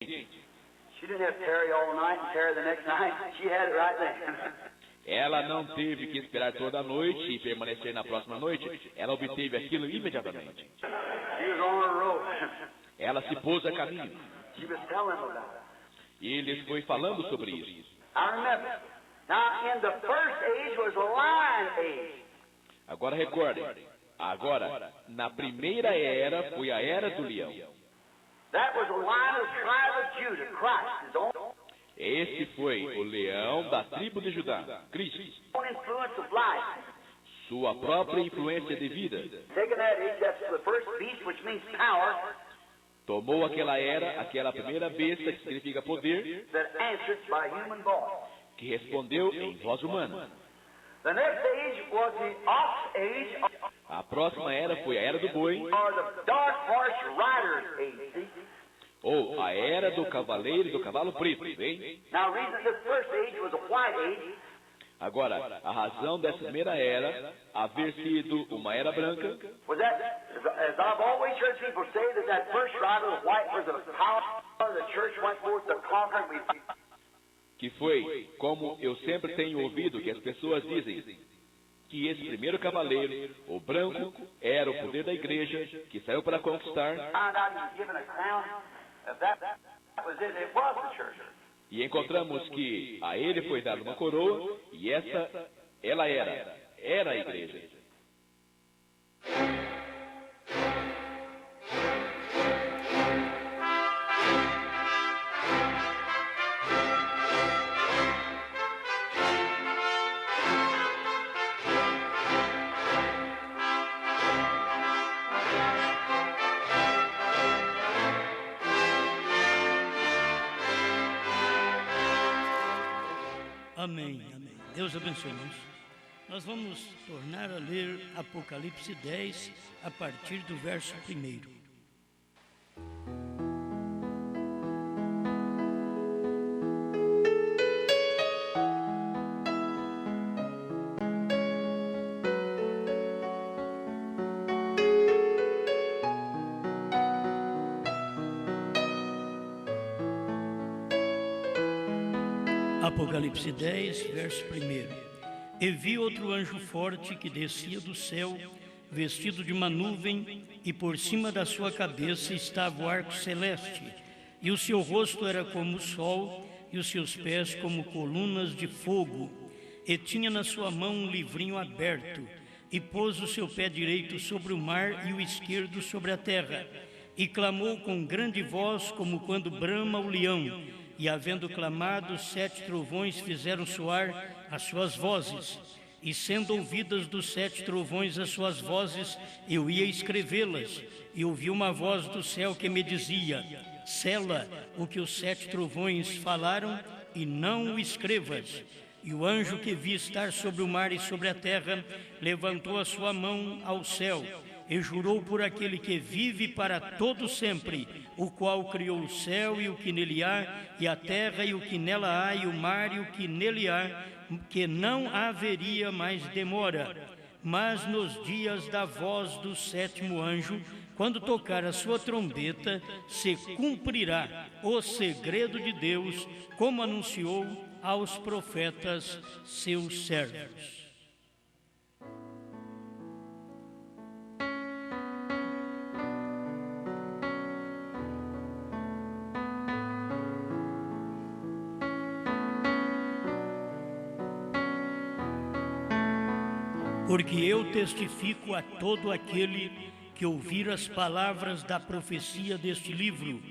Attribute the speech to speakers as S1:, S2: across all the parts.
S1: She didn't have to tarry all night and tarry the next night. She had it right then.
S2: Ela não teve que esperar toda a noite e permanecer na próxima noite. Ela obteve aquilo imediatamente.
S1: She was on her road.
S2: Ela se pôs a caminho.
S1: She was telling them about it.
S2: E ele foi falando sobre isso.
S1: I remember. Now, in the first age was a lion age.
S2: Agora recordem. Agora, na primeira era foi a era do leão.
S1: That was a lion of the tribe of Judah, Christ, his own
S2: Esse foi o leão da tribo de Judá, Cristo.
S1: influence of life.
S2: Sua própria influência de vida.
S1: Taking that age, that's the first beast, which means power,
S2: Tomou aquela era, aquela primeira besta, que significa poder,
S1: that answered by human voice.
S2: que respondeu em voz humana.
S1: The next age was the ox age,
S2: A próxima era foi a era do boi,
S1: or the dark horse rider's age. See?
S2: ou a era do cavaleiro e do cavalo preto, hein?
S1: Now, the reason this first age was a white age,
S2: Agora, a razão dessa primeira era haver sido uma era branca
S1: was that, as I've always heard people say, that first rider was white was the power the church went forth to conquer.
S2: que foi, como eu sempre tenho ouvido que as pessoas dizem, que esse primeiro cavaleiro, o branco, era o poder da igreja, que saiu para conquistar,
S1: Found out he was given a crown. If that was it, it was the church.
S2: e encontramos que a ele foi dada uma coroa, e ela era a igreja.
S3: Amém, amém. Deus abençoe, irmãos. Nós vamos tornar a ler Apocalipse 10, a partir do verso 1. Apocalipse 10, verso 1. E vi outro anjo forte que descia do céu, vestido de uma nuvem, e por cima da sua cabeça estava o arco celeste, e o seu rosto era como o sol, e os seus pés como colunas de fogo, e tinha na sua mão um livrinho aberto, e pôs o seu pé direito sobre o mar e o esquerdo sobre a terra, e clamou com grande voz, como quando brama o leão. E havendo clamado, 7 trovões fizeram soar as suas vozes. E sendo ouvidas dos 7 trovões as suas vozes, eu ia escrevê-las. E ouvi uma voz do céu que me dizia: sela o que os 7 trovões falaram e não o escrevas. E o anjo que vi estar sobre o mar e sobre a terra levantou a sua mão ao céu e jurou por aquele que vive para todo sempre, o qual criou o céu e o que nele há, e a terra e o que nela há, e o mar e o que nele há, que não haveria mais demora. Mas nos dias da voz do 7º anjo, quando tocar a sua trombeta, se cumprirá o segredo de Deus, como anunciou aos profetas seus servos. Porque eu testifico a todo aquele que ouvir as palavras da profecia deste livro,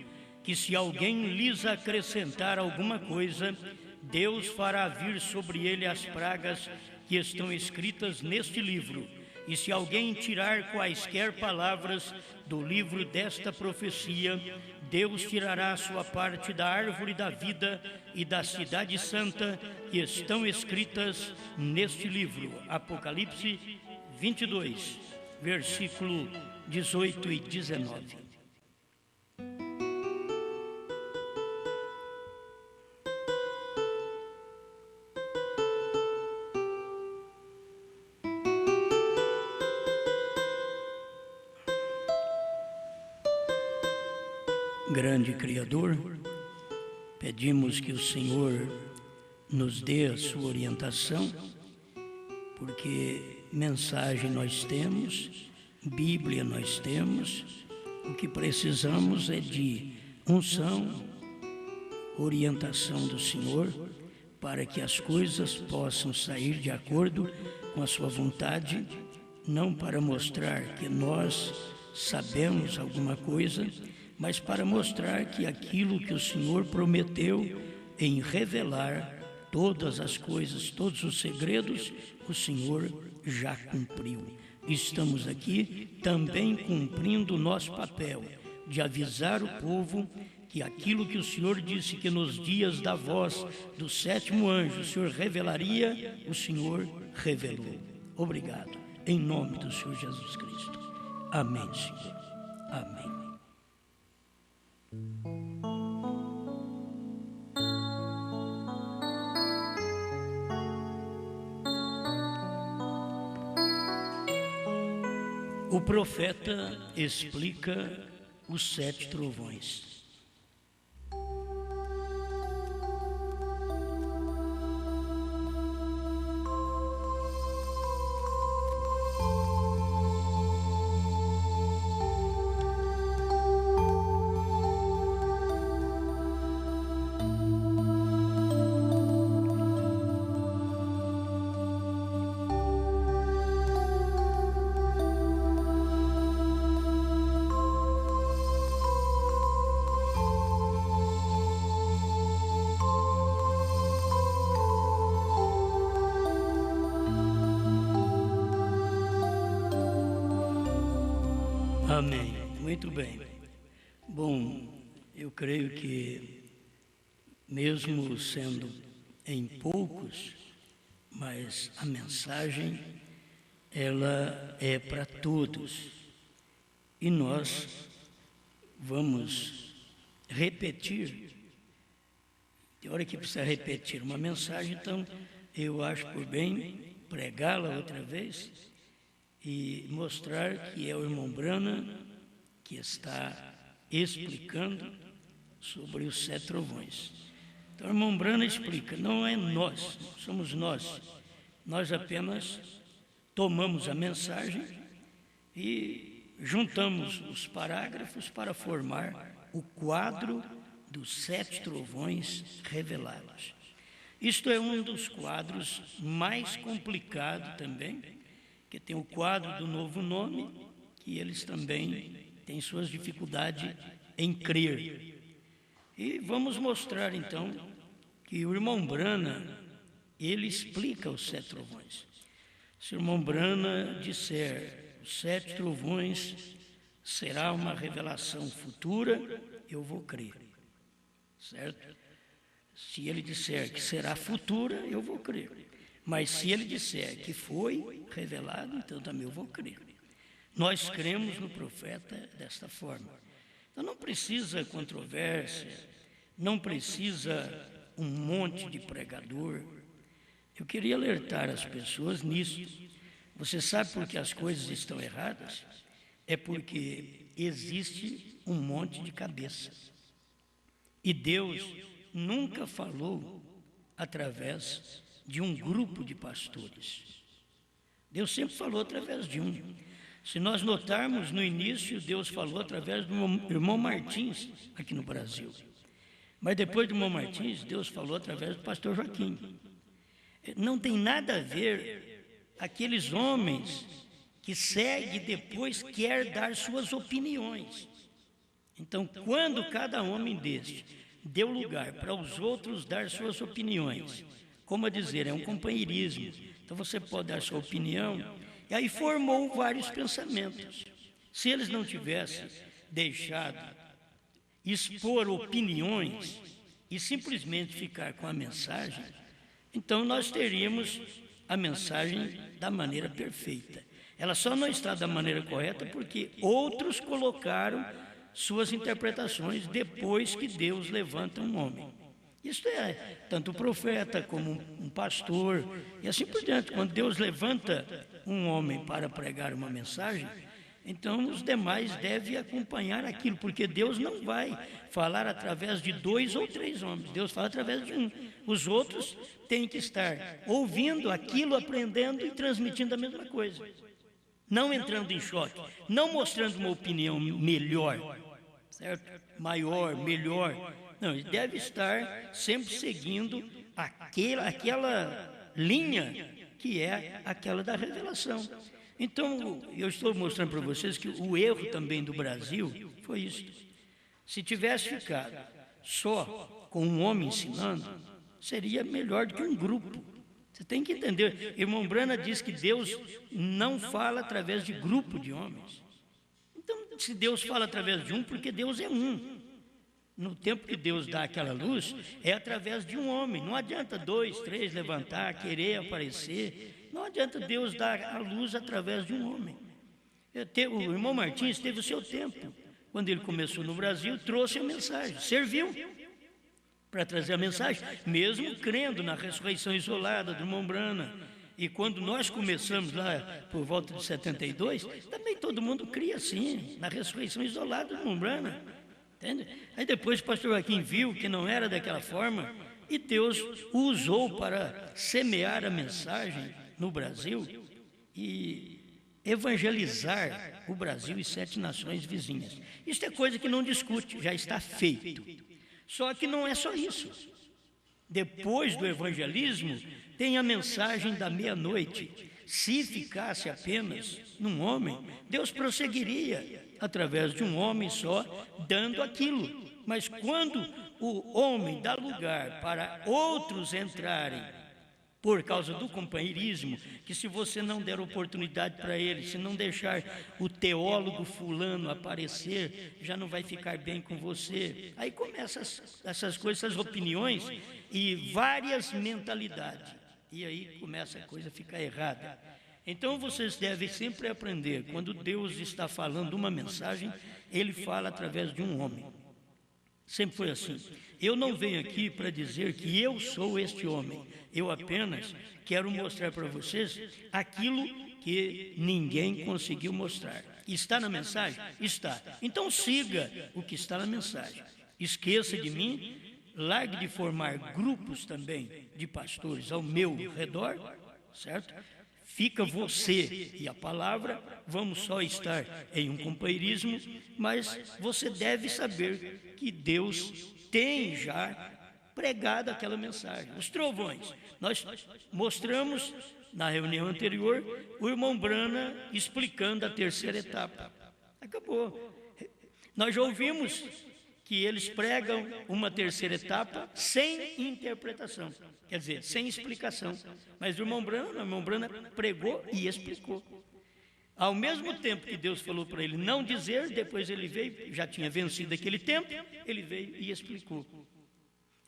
S3: que se alguém lhes acrescentar alguma coisa, Deus fará vir sobre ele as pragas que estão escritas neste livro. E se alguém tirar quaisquer palavras do livro desta profecia, Deus tirará a sua parte da árvore da vida e da cidade santa que estão escritas neste livro. Apocalipse 22, versículo 18 e 19. Grande Criador, Pedimos que o Senhor nos dê a sua orientação, porque mensagem nós temos, Bíblia nós temos, o que precisamos é de unção, orientação do Senhor, para que as coisas possam sair de acordo com a sua vontade, não para mostrar que nós sabemos alguma coisa, mas para mostrar que aquilo que o Senhor prometeu em revelar todas as coisas, todos os segredos, o Senhor já cumpriu. Estamos aqui também cumprindo o nosso papel de avisar o povo que aquilo que o Senhor disse que nos dias da voz do 7º anjo o Senhor revelaria, o Senhor revelou. Obrigado. Em nome do Senhor Jesus Cristo. Amém, Senhor. Amém. O profeta explica os 7 trovões. Amém. Muito bem. Bom, eu creio que, mesmo sendo em poucos, mas a mensagem, ela é para todos. E nós vamos repetir. Tem hora que precisa repetir uma mensagem, então eu acho por bem pregá-la outra vez e mostrar que é o irmão Brana que está explicando sobre os 7 trovões. Então o irmão Brana explica, não é nós, somos nós. Nós apenas tomamos a mensagem e juntamos os parágrafos para formar o quadro dos 7 trovões revelados. Isto é um dos quadros mais complicados também, que tem o quadro do novo nome, que eles também têm suas dificuldades em crer. E vamos mostrar então que o irmão Brana, ele explica os 7 trovões. Se o irmão Brana disser os 7 trovões será uma revelação futura, eu vou crer, certo? Se ele disser que será futura, eu vou crer. Mas se ele disser que foi revelado, então também eu vou crer. Nós cremos no profeta desta forma. Então não precisa controvérsia, não precisa um monte de pregador. Eu queria alertar as pessoas nisso. Você sabe por que as coisas estão erradas? É porque existe um monte de cabeça. E Deus nunca falou através de um grupo de pastores. Deus sempre falou através de um. Se nós notarmos, no início, Deus falou através do irmão Martins, aqui no Brasil. Mas depois do irmão Martins, Deus falou através do pastor Joaquim. Não tem nada a ver aqueles homens que seguem e depois quer dar suas opiniões. Então, quando cada homem deste deu lugar para os outros dar suas opiniões, como a dizer, é um companheirismo, então você pode dar sua opinião, e aí formou vários pensamentos. Se eles não tivessem deixado expor opiniões e simplesmente ficar com a mensagem, então nós teríamos a mensagem da maneira perfeita. Ela só não está da maneira correta porque outros colocaram suas interpretações depois que Deus levanta um homem. Isto é, tanto o profeta como um pastor, e assim por diante. Quando Deus levanta um homem para pregar uma mensagem, Então, os demais devem acompanhar aquilo, porque Deus não vai falar através de 2 ou 3 homens, Deus fala através de um. Os outros têm que estar ouvindo aquilo, aprendendo e transmitindo a mesma coisa. Não entrando em choque, não mostrando uma opinião melhor, certo? Maior, melhor. Não, ele deve estar sempre seguindo aquela linha que é aquela da revelação. Então, eu estou mostrando para vocês que o erro também do Brasil foi isso. Se tivesse ficado só com um homem ensinando, seria melhor do que um grupo. Você tem que entender. Irmão Brana diz que Deus não fala através de grupo de homens. Então, se Deus fala através de um, porque Deus é um. No tempo que Deus dá aquela luz, é através de um homem. Não adianta 2, 3 levantar, querer aparecer. Não adianta Deus dar a luz através de um homem. O irmão Martins teve o seu tempo. Quando ele começou no Brasil, trouxe a mensagem, serviu para trazer a mensagem, mesmo crendo na ressurreição isolada do irmão Brana. E quando nós começamos lá, por volta de 72, também todo mundo cria assim, na ressurreição isolada do irmão Brana. Entende? Aí depois o pastor Joaquim viu que não era daquela forma, e Deus o usou para semear a mensagem no Brasil e evangelizar o Brasil e 7 nações vizinhas. Isso é coisa que não discute, já está feito. Só que não é só isso. Depois do evangelismo, tem a mensagem da meia-noite. Se ficasse apenas num homem, Deus prosseguiria através de um homem só, dando aquilo. Mas quando o homem dá lugar para outros entrarem, por causa do companheirismo, que se você não der oportunidade para ele, se não deixar o teólogo fulano aparecer, já não vai ficar bem com você. Aí começam essas coisas, essas opiniões e várias mentalidades. E aí começa a coisa a ficar errada. Então vocês devem sempre aprender, quando Deus está falando uma mensagem, Ele fala através de um homem. Sempre foi assim. Eu não venho aqui para dizer que eu sou este homem. Eu apenas quero mostrar para vocês aquilo que ninguém conseguiu mostrar. Está na mensagem? Está. Então siga o que está na mensagem. Esqueça de mim, largue de formar grupos também de pastores ao meu redor, certo? Fica você e a palavra, vamos só estar em um companheirismo, mas você deve saber que Deus tem já pregado aquela mensagem. Os trovões, nós mostramos na reunião anterior o irmão Brana explicando a terceira etapa. Acabou. Nós já ouvimos que eles pregam uma terceira etapa sem interpretação, quer dizer, sem explicação. Mas o irmão Brana pregou e explicou. Ao mesmo tempo que Deus falou para ele não dizer, depois ele veio, já tinha vencido aquele tempo, ele veio e explicou.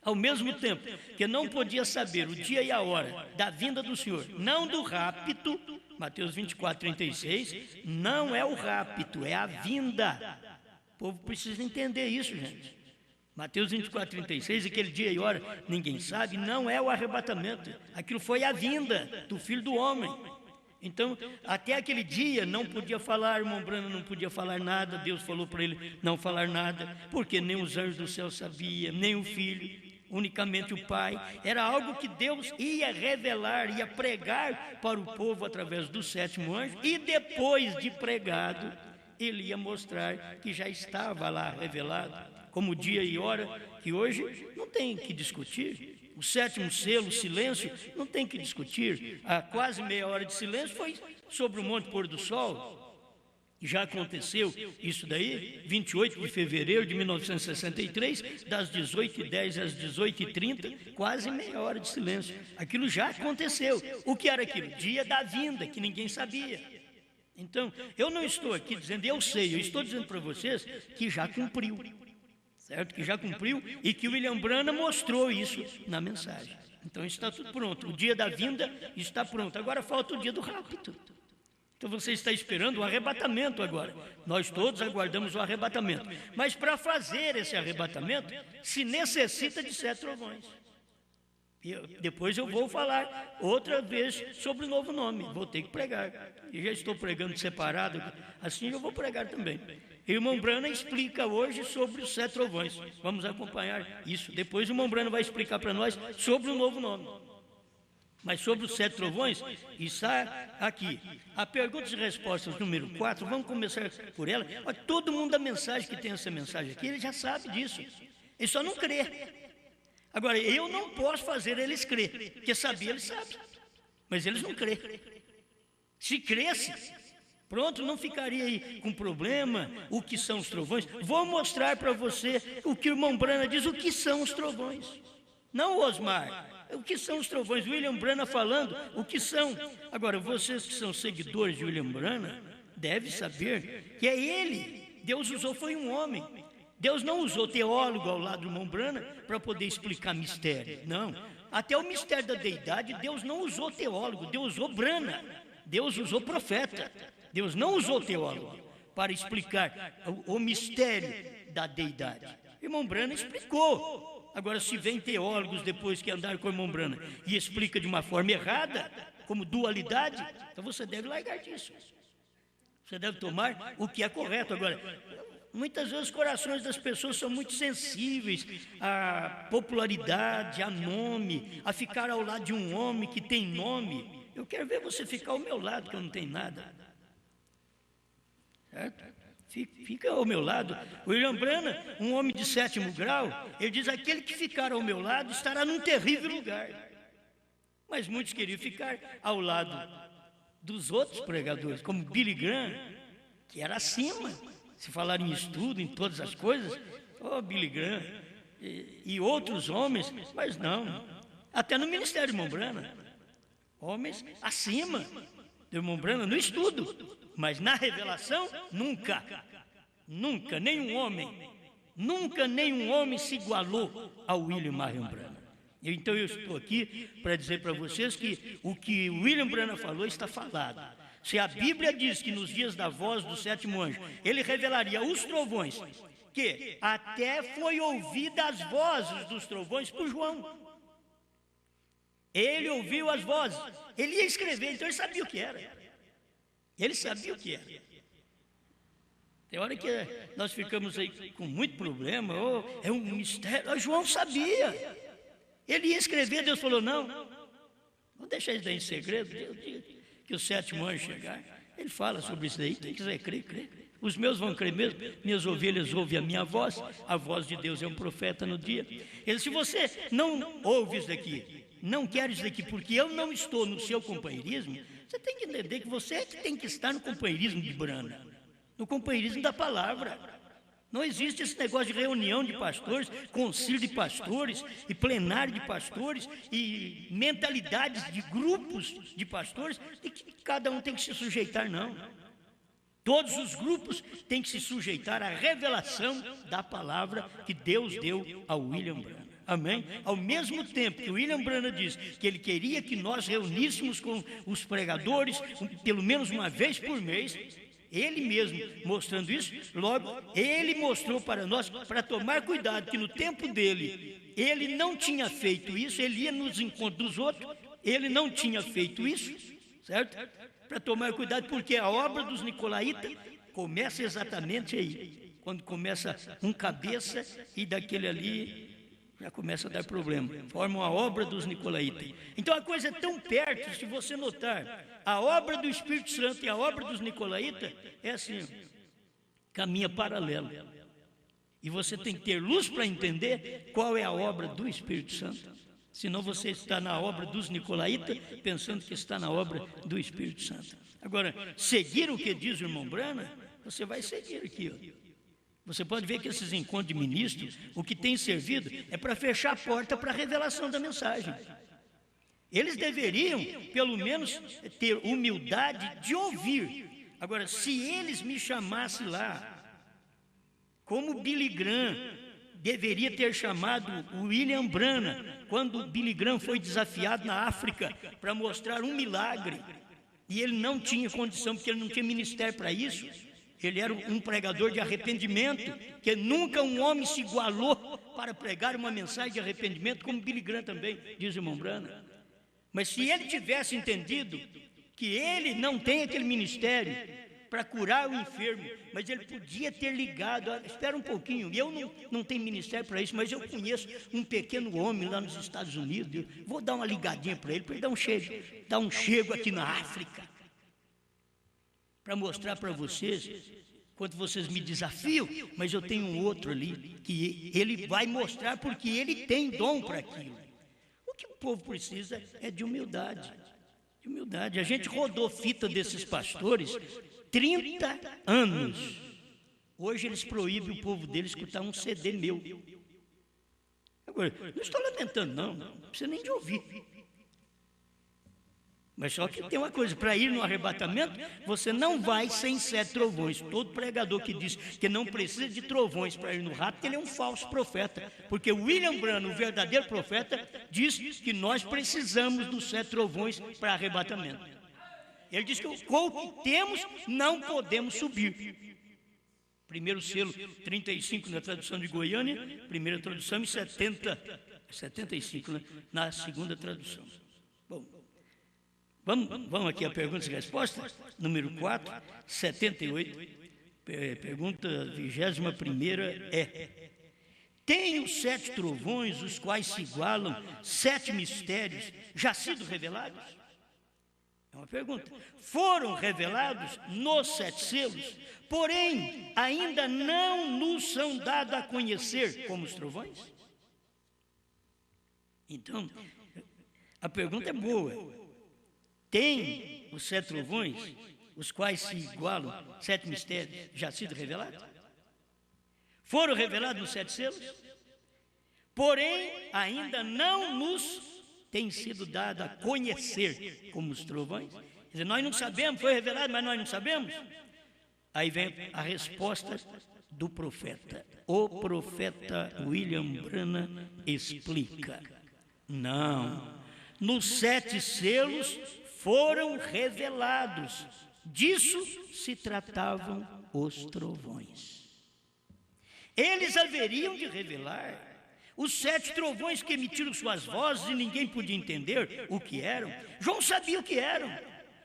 S3: Ao mesmo tempo que não podia saber o dia e a hora da vinda do Senhor, não do rapto, Mateus 24, 36, não é o rapto, é a vinda. O povo precisa entender isso, gente. Mateus 24, 36, aquele dia e hora, ninguém sabe, não é o arrebatamento. Aquilo foi a vinda do Filho do Homem. Então, até aquele dia não podia falar, irmão Brana não podia falar nada, Deus falou para ele não falar nada, porque nem os anjos do céu sabiam, nem o Filho, unicamente o Pai. Era algo que Deus ia revelar, ia pregar para o povo através do 7º anjo, e depois de pregado, ele ia mostrar que já estava lá revelado, como dia e hora, que hoje não tem que discutir. O 7º selo, o silêncio, não tem que discutir. A quase meia hora de silêncio foi sobre o Monte Pôr do Sol. Já aconteceu isso daí, 28 de fevereiro de 1963, das 18h10 às 18h30, quase meia hora de silêncio. Aquilo já aconteceu. O que era aquilo? Dia da vinda, que ninguém sabia. Então, eu não estou aqui dizendo, eu sei, eu estou dizendo para vocês que já cumpriu. Certo? Que já cumpriu e que o William Brana mostrou isso na mensagem. Então está tudo pronto. O dia da vinda está pronto. Agora falta o dia do rapto. Então você está esperando o arrebatamento agora. Nós todos aguardamos o arrebatamento. Mas para fazer esse arrebatamento, se necessita de 7 trovões. Depois eu vou falar outra vez sobre o novo nome, vou ter que pregar. Eu já estou pregando separado, assim eu vou pregar também. Irmão Brana explica hoje sobre os 7 trovões. Vamos acompanhar isso. Depois o irmão Brana vai explicar para nós sobre o novo nome. Mas sobre os 7 trovões, está aqui. A perguntas e respostas número 4, vamos começar por ela. Olha, todo mundo da mensagem que tem essa mensagem aqui, ele já sabe disso. Ele só não crê. Agora, eu não posso fazer eles crer, porque saber eles sabem, mas eles não crêem. Se cresce, pronto, não ficaria aí com problema. O que são os trovões? Vou mostrar para você o que o irmão Brana diz, o que são os trovões. Não o Osmar, o que são os trovões? William Brana falando o que são. Agora, vocês que são seguidores de William Brana, devem saber que é ele. Deus usou, foi um homem. Deus não usou teólogo ao lado do irmão Brana para poder explicar mistério. Não. Até o mistério da deidade, Deus não usou teólogo, Deus usou Brana. Deus usou profeta. Deus não usou teólogo para explicar o mistério da deidade. O irmão Brana explicou. Agora, se vem teólogos depois que andaram com o irmão Brana e explica de uma forma errada, como dualidade, então você deve largar disso. Você deve tomar o que é correto. Agora, muitas vezes os corações das pessoas são muito sensíveis à popularidade, a nome, a ficar ao lado de um homem que tem nome. Eu quero ver você ficar ao meu lado, que eu não tenho nada. Certo? Fica ao meu lado. O William Brana, um homem de 7º grau, ele diz: aquele que ficar ao meu lado estará num terrível lugar. Mas muitos queriam ficar ao lado dos outros pregadores, como Billy Graham, que era acima. Se falar em estudo, em todas as coisas, Billy Graham e outros homens, mas não. Até no ministério do irmão Brana, homens acima do irmão Brana no estudo, mas na revelação, nunca, nenhum homem se igualou ao William Marion Brana. Então eu estou aqui para dizer para vocês que o que William Brana falou está falado. Se a Bíblia diz que nos dias da voz do 7º anjo, ele revelaria os trovões, que até foi ouvida as vozes dos trovões por João. Ele ouviu as vozes, ele ia escrever, então ele sabia o que era. Ele sabia o que era. Tem hora que nós ficamos aí com muito problema, é um mistério. João sabia. Ele ia escrever, Deus falou: não, vou deixar isso daí em segredo. Que o 7º anjo chegar, ele fala sobre isso daí. Quem quiser crer, crê. Os meus vão crer mesmo. Minhas ovelhas ouvem a minha voz. A voz de Deus é um profeta no dia. Ele: se você não ouve isso daqui, não quer isso daqui, porque eu não estou no seu companheirismo, você tem que entender que você é que tem que estar no companheirismo de Brana, no companheirismo da palavra. Não existe esse negócio de reunião de pastores, concílio de pastores e plenário de pastores e mentalidades de grupos de pastores e que cada um tem que se sujeitar, não. Todos os grupos têm que se sujeitar à revelação da palavra que Deus deu ao William Brana. Amém? Ao mesmo tempo que o William Brana diz que ele queria que nós reuníssemos com os pregadores pelo menos uma vez por mês, ele mesmo mostrando isso, logo ele mostrou para nós para tomar cuidado que no tempo dele ele não tinha feito isso, ele ia nos encontros dos outros, ele não tinha feito isso, certo? Para tomar cuidado, porque a obra dos nicolaítas começa exatamente aí, quando começa um cabeça e daquele ali já começa a dar problema, formam a obra dos nicolaítas. Então a coisa é tão perto, se você notar, a obra do Espírito Santo e a obra dos nicolaítas é assim, caminha paralelo. E você tem que ter luz para entender qual é a obra do Espírito Santo. Senão você está na obra dos nicolaítas, pensando que está na obra do Espírito Santo. Agora, seguir o que diz o irmão Brana, você vai seguir aqui, ó. Você pode ver que esses encontros de ministros, o que tem servido é para fechar a porta para a revelação da mensagem. Eles deveriam, pelo menos, ter humildade de ouvir. Agora, se eles me chamassem lá, como Billy Graham deveria ter chamado o William Brana, quando Billy Graham foi desafiado na África para mostrar um milagre, e ele não tinha condição, porque ele não tinha ministério para isso. Ele era um pregador de arrependimento, que nunca um homem se igualou para pregar uma mensagem de arrependimento, como Billy Graham também, diz o irmão Branham. Mas se ele tivesse entendido que ele não tem aquele ministério para curar o enfermo, mas ele podia ter ligado, espera um pouquinho, eu não tenho ministério para isso, mas eu conheço um pequeno homem lá nos Estados Unidos, eu vou dar uma ligadinha para ele dar um chego aqui na África, para mostrar para vocês, quando vocês me desafiam, mas eu tenho um outro ali, que ele vai mostrar porque ele tem dom para aquilo. O que o povo precisa é de humildade. De humildade. A gente rodou fita desses pastores 30 anos. Hoje eles proíbem o povo deles escutar um CD meu. Agora, não estou lamentando, não precisa nem de ouvir. Mas só que tem uma coisa, para ir no arrebatamento, você não vai sem 7 trovões. Todo pregador que diz que não precisa de trovões para ir no rapto, ele é um falso profeta. Porque William Branham, o verdadeiro profeta, diz que nós precisamos dos 7 trovões para arrebatamento. Ele diz que o que temos, não podemos subir. Primeiro selo, 35 na tradução de Goiânia, primeira tradução, e 75 na segunda tradução. Bom, vamos aqui a perguntas e respostas, número 4, 78, pergunta 21ª é: tem os 7 trovões, os quais se igualam, 7 mistérios, já sido revelados? É uma pergunta. Foram revelados nos 7 selos, porém ainda não nos são dados a conhecer como os trovões? Então, a pergunta é boa. Tem os 7 trovões, os quais se igualam, 7 mistérios, já sido revelados? Foram revelados nos 7 selos? Porém, ainda não nos tem sido dado a conhecer como os trovões. Quer dizer, nós não sabemos, foi revelado, mas nós não sabemos. Aí vem a resposta do profeta. O profeta William Branham explica: não, nos 7 selos foram revelados, disso se tratavam os trovões. Eles haveriam de revelar os 7 trovões que emitiram suas vozes e ninguém podia entender o que eram. João sabia o que eram,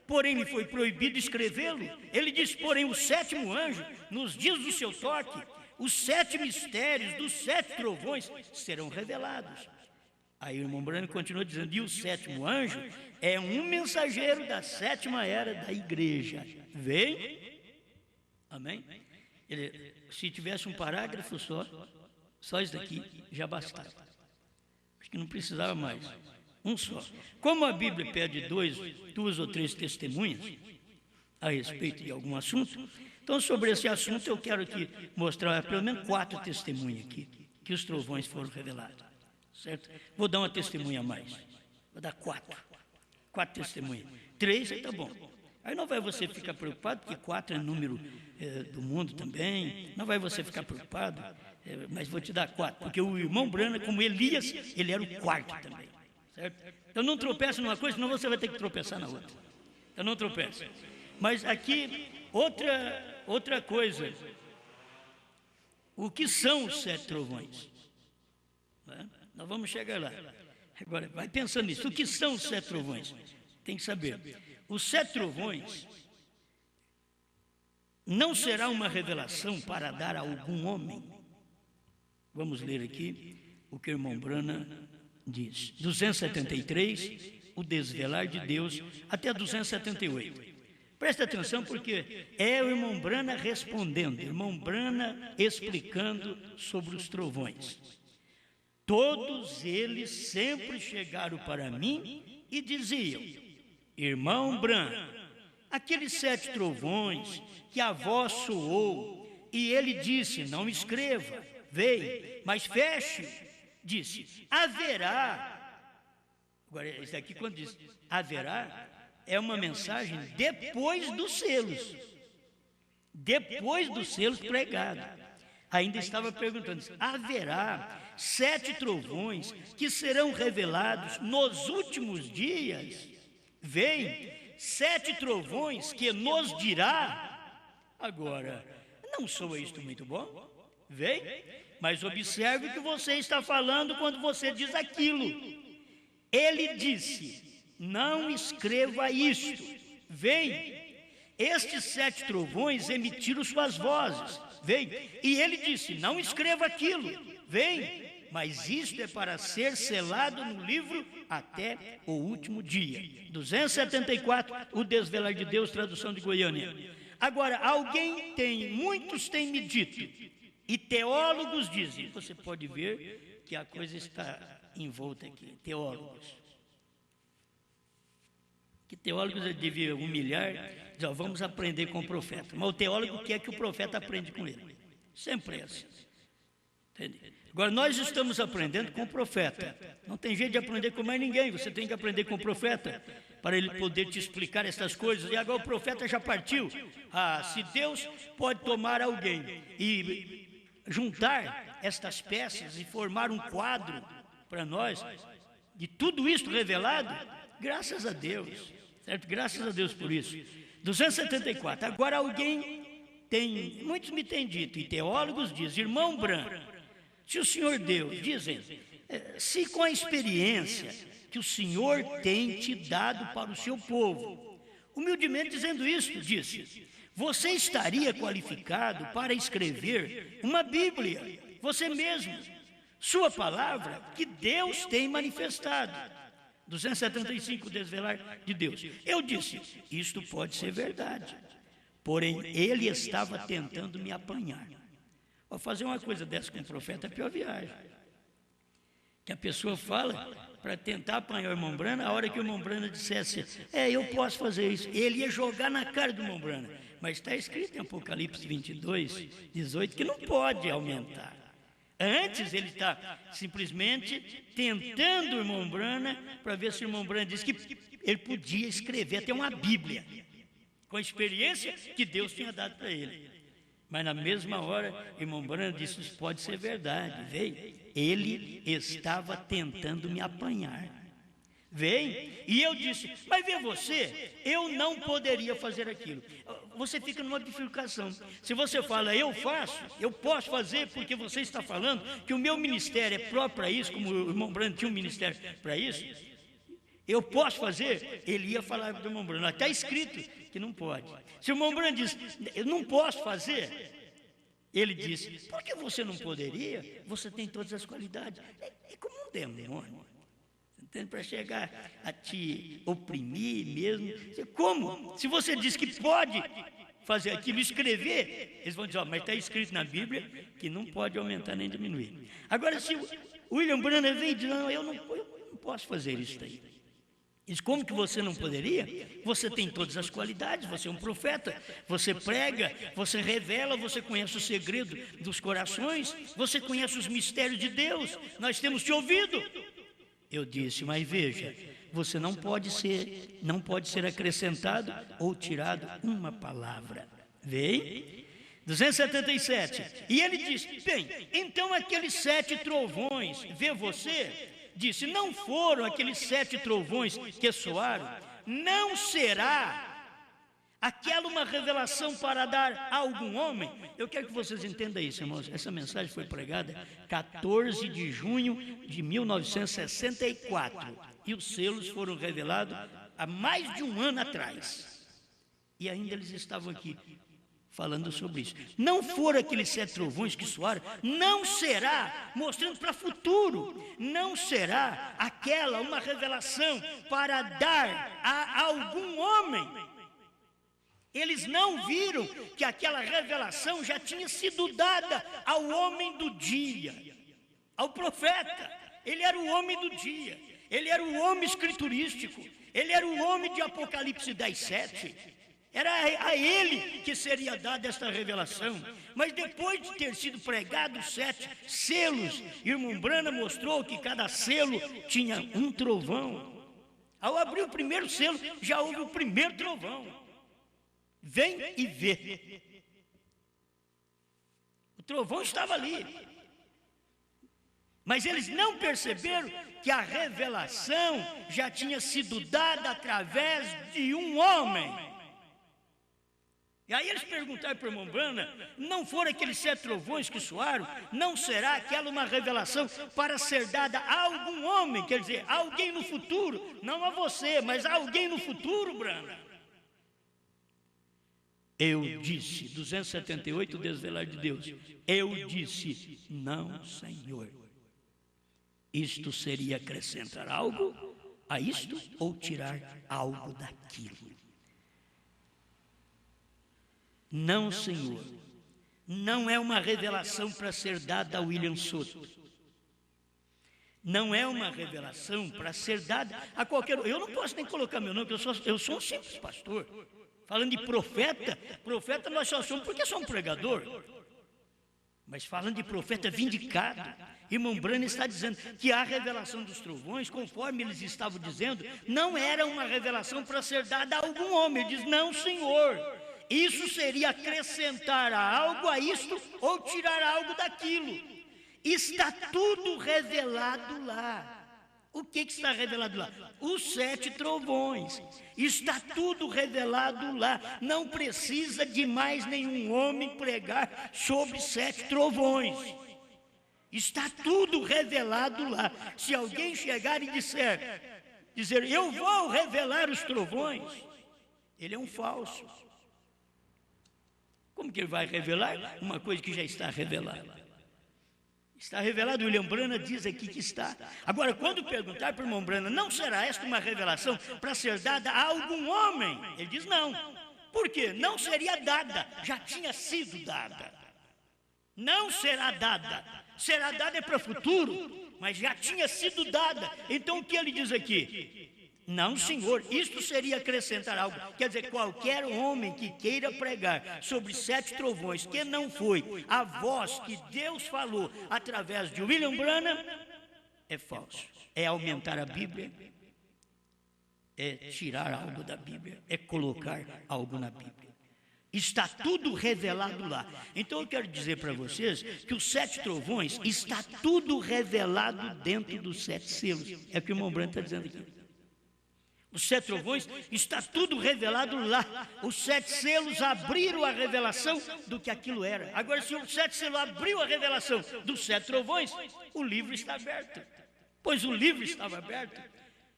S3: porém lhe foi proibido escrevê-lo. Ele diz: porém o 7º anjo, nos dias do seu toque, os 7 mistérios dos 7 trovões serão revelados. Aí o irmão Branham continua dizendo: e o 7º anjo é um mensageiro da 7ª era da igreja. Vem? Amém? Se tivesse um parágrafo só isso daqui já bastava. Acho que não precisava mais. Um só. Como a Bíblia pede 2 ou 3 testemunhas a respeito de algum assunto, então sobre esse assunto eu quero aqui mostrar pelo menos 4 testemunhas aqui, que os trovões foram revelados. Certo? Vou dar uma testemunha a mais. Vou dar 4 testemunhas. 3 aí tá bom. Aí não vai você ficar preocupado, porque 4 é número do mundo também. Não vai você ficar preocupado, mas vou te dar 4. Porque o irmão Branham, como Elias, ele era o 4º também. Certo? Então não tropeça numa coisa, senão você vai ter que tropeçar na outra. Então não tropeça. Mas aqui, outra coisa. O que são os 7 trovões? Nós vamos chegar lá. Agora, vai pensando nisso. O que são os 7 trovões? Tem que saber. Os 7 trovões não será uma revelação para dar a algum homem. Vamos ler aqui o que o irmão Branham diz. 273, o desvelar de Deus, até 278. Presta atenção, porque é o irmão Branham respondendo, o irmão Branham explicando sobre os trovões. Todos eles sempre chegaram para mim e diziam: irmão Branham, aqueles 7 trovões que a voz soou, e ele disse: não escreva, veio, mas feche. Disse: haverá. Agora, isso aqui quando diz haverá, é uma mensagem depois dos selos. Depois dos selos pregados. Ainda estava perguntando: haverá 7 trovões que serão revelados nos últimos dias? Vem 7 trovões que nos dirá. Agora, não soa isto muito bom? Vem Mas observe o que você está falando quando você diz aquilo. Ele disse: não escreva isto. Vem. Estes 7 trovões emitiram suas vozes. Vem. E ele disse: não escreva aquilo. Vem. Mas isto é para ser selado no livro até o último dia. 274, o desvelar de Deus, tradução de Goiânia. Agora, muitos têm me dito, e teólogos dizem, você pode ver que a coisa está envolta aqui, teólogos. Que teólogos devia humilhar, dizer, vamos aprender com o profeta. Mas o teólogo quer que o profeta aprenda com ele. Sempre é assim. Entende? Agora, nós estamos aprendendo com o profeta. Não tem jeito de aprender com mais ninguém. Você tem que aprender com o profeta para ele poder te explicar essas coisas. E agora o profeta já partiu. Se Deus pode tomar alguém e juntar estas peças e formar um quadro para nós, de tudo isso revelado, graças a Deus. Certo? Graças a Deus por isso. 274. Agora muitos me têm dito, e teólogos dizem, irmão Branco, se o Senhor Deus, dizem, se com a experiência que o Senhor tem te dado para o seu povo, humildemente dizendo isso, disse, você estaria qualificado para escrever uma Bíblia, você mesmo, sua palavra, que Deus tem manifestado. 275, desvelar de Deus. Eu disse, isto pode ser verdade, porém ele estava tentando me apanhar. Vou fazer uma coisa dessa com o profeta é pior viagem. Que a pessoa fala para tentar apanhar o irmão Brana, a hora que o irmão Brana dissesse, eu posso fazer isso, ele ia jogar na cara do irmão Brana. Mas está escrito em Apocalipse 22, 18, que não pode aumentar. Antes ele está simplesmente tentando o irmão Brana para ver se o irmão Brana disse que ele podia escrever até uma Bíblia, com a experiência que Deus tinha dado para ele. Mas na mesma hora, irmão Brana disse, isso pode ser verdade. Veio. Ele estava tentando me apanhar. Vem. E eu disse, mas vê você, eu não poderia fazer aquilo. Você fica numa bifurcação. Se você fala, eu posso fazer porque você está falando que o meu ministério é próprio para isso, como o irmão Brana tinha um ministério para isso, eu posso fazer, ele ia falar do irmão Brana, está escrito que não pode. Se o irmão Brana diz, eu não posso fazer, ele disse, por que você não poderia? Você tem todas as qualidades. É como um demônio, para chegar a te oprimir mesmo. Como? Se você diz que pode fazer aquilo, escrever, eles vão dizer, mas está escrito na Bíblia que não pode aumentar nem diminuir. Agora, se o William Branham vem e diz, não, eu não posso fazer isso daí. Diz, como que você não poderia? Você tem todas as qualidades, você é um profeta, você prega, você revela, você conhece o segredo dos corações, você conhece os mistérios de Deus, nós temos te ouvido. Eu disse, mas veja, você não pode ser acrescentado ou tirado uma palavra. Vem? 277. E ele disse, bem, então aqueles 7 trovões, vê você... Disse, não foram aqueles 7 trovões que soaram, não será aquela uma revelação para dar a algum homem? Eu quero que vocês entendam isso, irmãos. Essa mensagem foi pregada 14 de junho de 1964 e os selos foram revelados há mais de um ano atrás. E ainda eles estavam aqui falando sobre isso. Não foram aqueles 7 trovões que soaram, não será, mostrando para o futuro, não será aquela uma revelação para dar a algum homem. Eles não viram que aquela revelação já tinha sido dada ao homem do dia, ao profeta. Ele era o homem do dia, ele era o homem escriturístico, ele era o homem de Apocalipse 10:7. Era a ele que seria dada esta revelação. Mas depois de ter sido pregado 7 selos, irmão Branham mostrou que cada selo tinha um trovão. Ao abrir o primeiro selo, já houve o primeiro trovão. Vem e vê. O trovão estava ali. Mas eles não perceberam que a revelação já tinha sido dada através de um homem. E aí eles perguntaram para o irmão Branham, não foram aqueles 7 trovões que soaram? Não será aquela uma revelação para ser dada a algum homem? Quer dizer, a alguém no futuro, não a você, mas a alguém no futuro, Branham? Eu disse, 278, desvelar de Deus. Eu disse, não, Senhor. Isto seria acrescentar algo a isto ou tirar algo daquilo? Não, Senhor, não é uma revelação para ser dada a William Soto. Não é uma revelação para ser dada a qualquer um. Eu não posso nem colocar meu nome, porque eu sou um simples pastor. Falando de profeta nós só somos porque somos pregador. Mas falando de profeta vindicado, irmão Branham está dizendo que a revelação dos trovões, conforme eles estavam dizendo, não era uma revelação para ser dada a algum homem. Ele diz, não, Senhor. Isso seria acrescentar algo a isto ou tirar algo daquilo. Está tudo revelado lá. O que está revelado lá? Os 7 trovões. Está tudo revelado lá. Não precisa de mais nenhum homem pregar sobre 7 trovões. Está tudo revelado lá. Se alguém chegar e dizer, eu vou revelar os trovões, ele é um falso. Como que ele vai revelar uma coisa que já está revelada? Está revelado, William Branham diz aqui que está. Agora, quando perguntar para o irmão Branham, não será esta uma revelação para ser dada a algum homem? Ele diz não. Por quê? Não seria dada, já tinha sido dada. Não será dada. Será dada é para o futuro, mas já tinha sido dada. Então o que ele diz aqui? Não, Senhor, isto seria acrescentar algo. Quer dizer, qualquer homem que queira pregar sobre 7 trovões, que não foi a voz que Deus falou através de William Branham, é falso. É aumentar a Bíblia, é tirar algo da Bíblia, é colocar algo na Bíblia. Está tudo revelado lá. Então eu quero dizer para vocês que os 7 trovões está tudo revelado dentro dos 7 selos. É o que o irmão Branham está dizendo aqui. Os 7 trovões, está tudo revelado lá. Os 7 selos abriram a revelação do que aquilo era. Agora, se os 7 selos abriu a revelação dos 7 trovões, o livro está aberto. Pois o livro estava aberto.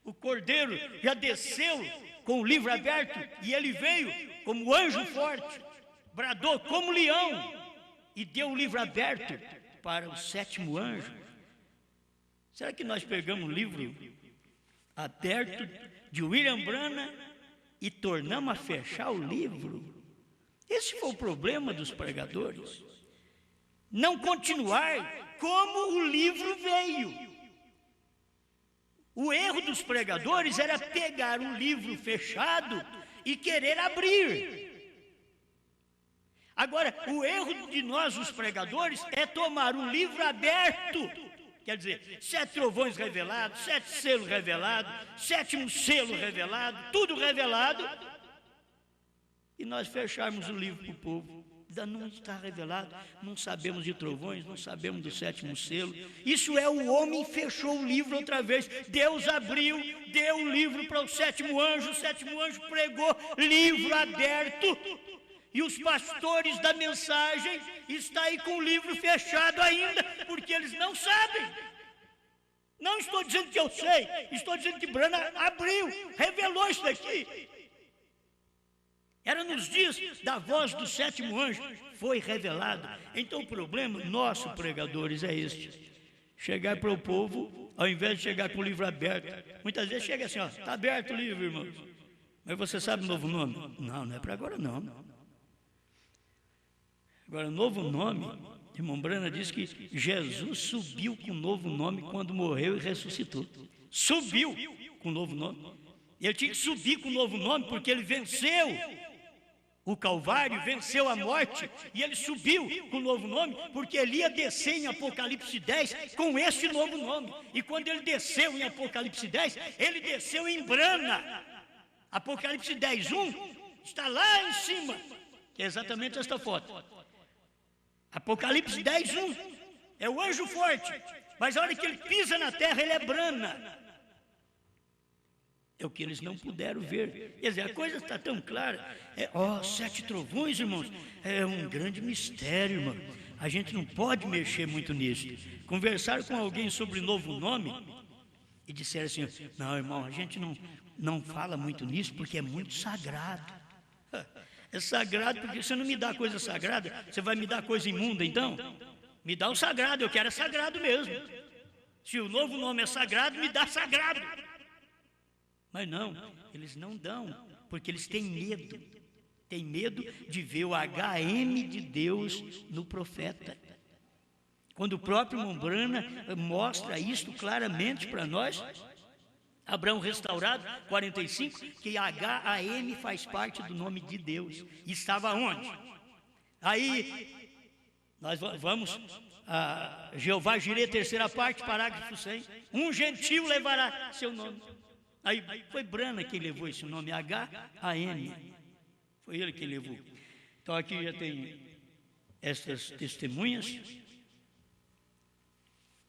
S3: O cordeiro já desceu com o livro aberto e ele veio como anjo forte, bradou como leão e deu o livro aberto para o 7º anjo. Será que nós pegamos o livro aberto de William Branham e tornamos a fechar o livro? Esse foi o problema dos pregadores. Não continuar como o livro veio. O erro dos pregadores era pegar o livro fechado e querer abrir. Agora, o erro de nós, os pregadores, é tomar o livro aberto. Quer dizer, 7 trovões revelados, 7 selos revelados, 7º selo revelado, tudo revelado, e nós fecharmos o livro para o povo. Ainda não está revelado, não sabemos de trovões, não sabemos do 7º selo. Isso é, o homem fechou o livro outra vez. Deus abriu, deu o livro para o 7º anjo, o 7º anjo pregou, livro aberto. E os pastores da mensagem estão aí com o livro fechado ainda, porque eles não sabem. Não estou dizendo que eu sei, estou dizendo que Branham abriu, revelou isso daqui. Era nos dias da voz do 7º anjo, foi revelado. Então o problema nosso, pregadores, é este: chegar para o povo, ao invés de chegar com o livro aberto. Muitas vezes chega assim, ó, está aberto o livro, irmãos. Mas você sabe o novo nome? Não, não é para agora não. Agora, o novo nome, irmão Branham diz que Jesus subiu com o novo nome quando morreu e ressuscitou. Subiu com o novo nome. E ele tinha que subir com o novo nome porque ele venceu o Calvário, venceu a morte, e ele subiu com o novo nome porque ele ia descer em Apocalipse 10 com esse novo nome. E quando ele desceu em Apocalipse 10, ele desceu em Branham. Apocalipse 10:1 está lá em cima, que é exatamente esta foto. Apocalipse 10:1 é o anjo forte, mas a hora que ele pisa na terra, ele é Branham. É o que eles não puderam ver. Quer dizer, a coisa está tão clara. 7 trovões, irmãos, é um grande mistério, irmão. A gente não pode mexer muito nisso. Conversaram com alguém sobre novo nome e disseram assim: não, irmão, a gente não fala muito nisso porque é muito sagrado. É sagrado porque você não me dá coisa sagrada, você vai me dar coisa imunda então? Me dá o sagrado, eu quero é sagrado mesmo. Se o novo nome é sagrado, me dá sagrado. Mas não, eles não dão, porque eles têm medo. Tem medo de ver o HM de Deus no profeta. Quando o próprio Mombrana mostra isto claramente para nós, Abraão Restaurado, 45, que HAM faz parte do nome de Deus. Estava onde? Aí, nós vamos a Jeová Jireh, terceira parte, parágrafo 100. Um gentil levará seu nome. Aí foi Brana que levou esse nome, HAM. Foi ele que levou. Então aqui já tem estas testemunhas.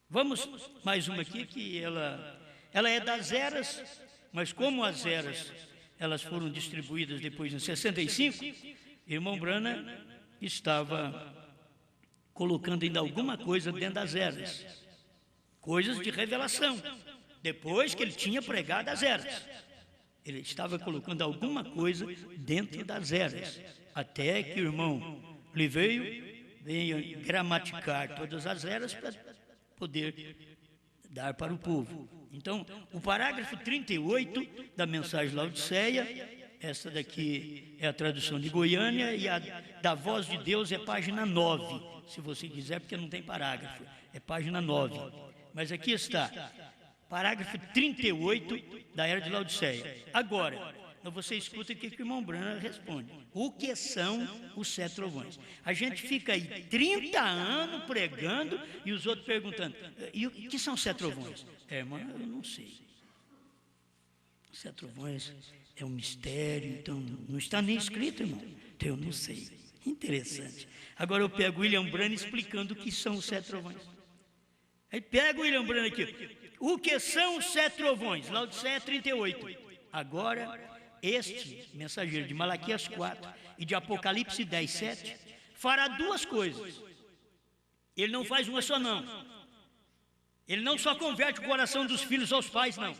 S3: Vamos mais uma aqui que ela é das eras, mas como as eras elas foram distribuídas depois em 65, irmão Brana estava colocando ainda alguma coisa dentro das eras, coisas de revelação, depois que ele tinha pregado as eras. Ele estava colocando alguma coisa dentro das eras, até que o irmão veio gramaticar todas as eras para poder dar para o povo. Então, o parágrafo 38 da mensagem Laodiceia, essa daqui é a tradução de Goiânia, e a da Voz de Deus é página 9, se você quiser, porque não tem parágrafo, é página 9. Mas aqui está, parágrafo 38 da Era de Laodiceia. Agora, você escuta o que o irmão Brana responde. O que são os 7 trovões? A gente fica aí 30 anos pregando e os outros perguntando, e o que são os 7 trovões? Irmão, eu não sei. Os 7 trovões é um mistério, então não está nem escrito, irmão. Então eu não sei. Interessante. Agora eu pego William Brana explicando o que são os 7 trovões. Aí pega o William Brana aqui. O que são os 7 trovões? Laodiceia 38. Agora, este mensageiro de Malaquias 4 e de Apocalipse 10, 7, fará 2 coisas. Ele não faz uma só, não. Ele não só converte o coração dos filhos aos pais, não.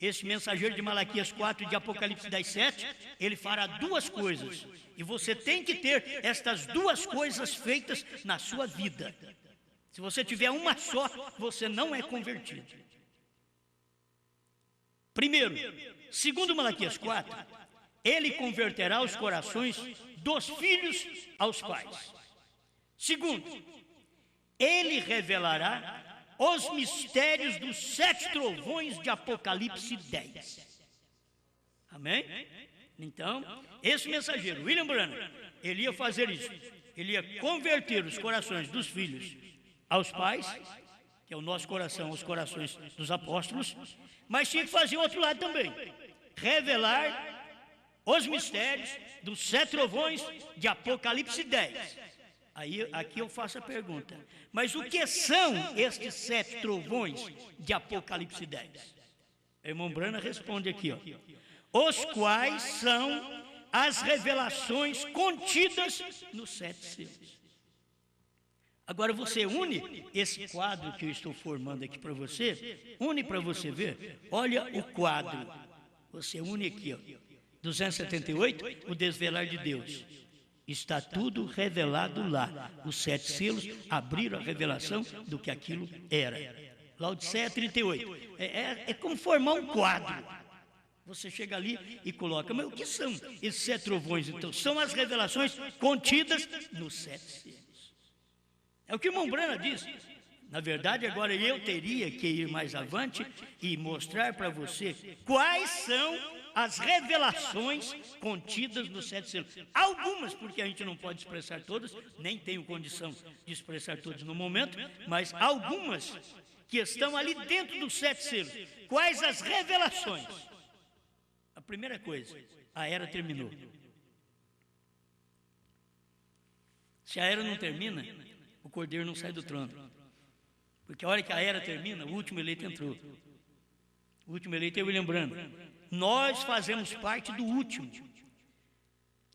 S3: Esse mensageiro de Malaquias 4 e de Apocalipse 10, 7, ele fará 2 coisas. E você tem que ter estas 2 coisas feitas na sua vida. Se você tiver uma só, você não é convertido. Primeiro, segundo Malaquias 4, ele converterá os corações dos filhos aos pais. Segundo, ele revelará os mistérios dos 7 trovões de Apocalipse 10. Amém? Então, esse mensageiro, William Branham, ele ia fazer isso. Ele ia converter os corações dos filhos aos pais, que é o nosso coração, os corações dos apóstolos, mas tinha que fazer o outro lado também. Revelar os mistérios dos 7 trovões de Apocalipse 10. Aí, aqui eu faço a pergunta, mas o que são estes 7 trovões de Apocalipse 10? O irmão Brana responde aqui, ó. Os quais são as revelações contidas nos 7 selos. Agora você une esse quadro que eu estou formando aqui para você, une para você ver, olha o quadro, você une aqui, ó, 278, o desvelar de Deus. Está tudo revelado lá. Os 7 selos abriram a revelação do que aquilo era. Laodiceia 38. É como formar um quadro. Você chega ali e coloca, mas o que são esses 7 trovões? Então, são as revelações contidas nos 7 selos. É o que o irmão Brana diz. Na verdade, agora eu teria que ir mais avante e mostrar para você quais são as revelações contidas nos 7 selos. Algumas, porque a gente não pode expressar todas, nem tenho condição de expressar todas no momento, mas algumas que estão ali dentro dos 7 selos. Quais as revelações? A primeira coisa, a era terminou. Se a era não termina, o cordeiro não sai do trono. Porque a hora que a era termina, o último eleito entrou. O último eleito é William Branham. Nós fazemos parte do último.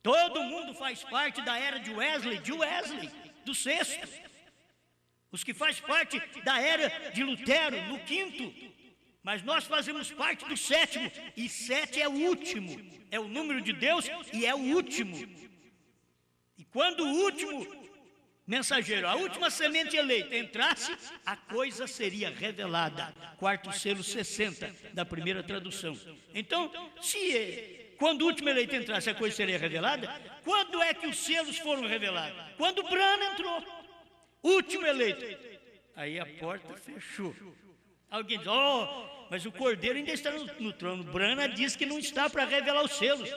S3: Todo mundo faz parte da era de Wesley, do sexto. Os que fazem parte da era de Lutero, no quinto. Mas nós fazemos parte do sétimo. E 7 é o último. É o número de Deus e é o último. E quando o último mensageiro, a última semente eleita entrasse, a coisa seria revelada. Quarto selo 60 da primeira tradução. Então, quando o último eleito entrasse, a coisa seria revelada. Quando é que os selos foram revelados? Quando Branham entrou, último eleito. Aí a porta fechou. Alguém diz: mas o Cordeiro ainda está no trono. Branham diz que não está para revelar os selos.